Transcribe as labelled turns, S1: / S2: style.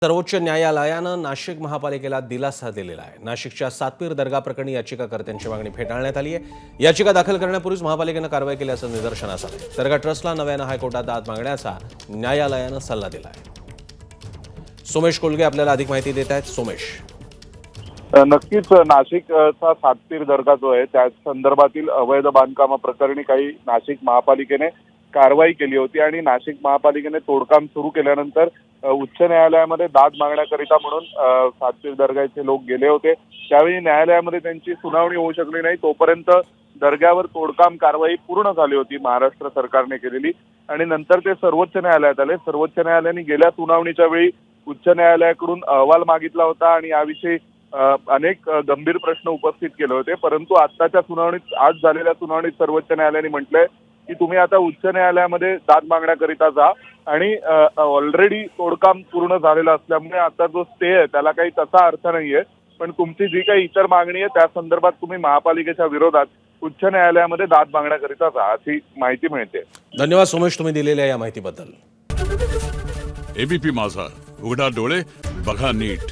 S1: सर्वोच्च न्यायालयानं नाशिक महापालिकेला दिलासा दिलेला आहे। नाशिकच्या सातपीर दर्गा प्रकरणी याचिकाकर्त्यांची मागणी फेटाळण्यात आली आहे। याचिका दाखल करण्यापूर्वीच महापालिकेनं कारवाई केल्याचं निदर्शनास आलं। दर्गा ट्रस्टला नव्यानं हायकोर्टात दाद मागण्याचा न्यायालयानं सल्ला दिला आहे। सोमेश कोलगे आपल्याला अधिक माहिती देत आहेत। सोमेश,
S2: नक्कीच नाशिकचा सातपीर दर्गा जो आहे त्या संदर्भातील अवैध बांधकामाप्रकरणी काही नाशिक महापालिकेने कारवाई केली होती आणि नाशिक महापालिकेने तोडकाम सुरू केल्यानंतर उच्च न्यायालयामध्ये दाद मागण्याकरिता म्हणून सातपीर दर्गाचे लोक गेले होते। त्यावेळी न्यायालयामध्ये त्यांची सुनावणी होऊ शकली नाही। तोपर्यंत दर्ग्यावर तोडकाम कारवाई पूर्ण झाली होती महाराष्ट्र सरकारने केलेली आणि नंतर ते सर्वोच्च न्यायालयात आले। सर्वोच्च न्यायालयाने गेल्या सुनावणीच्या वेळी उच्च न्यायालयाकडून अहवाल मागितला होता आणि याविषयी अनेक गंभीर प्रश्न उपस्थित केले होते। परंतु आताच्या सुनावणीत, आज झालेल्या सुनावणीत सर्वोच्च न्यायालयाने म्हटलंय की तुम्ही आता उच्च न्यायालयामध्ये दाद मागण्याकरिता जा आणि ऑलरेडी तोडकाम पूर्ण झालेलं असल्यामुळे आता जो स्टे आहे त्याला काही तसा अर्थ नाहीये। पण तुमची जी काही इतर मागणी आहे त्या संदर्भात तुम्ही महापालिकेच्या विरोधात उच्च न्यायालयामध्ये दाद मागण्याकरिता जा, अशी माहिती मिळते।
S1: धन्यवाद सोमेश, तुम्ही दिलेल्या या माहितीबद्दल।
S3: एबीपी माझा, उघडा डोळे बघा नीट।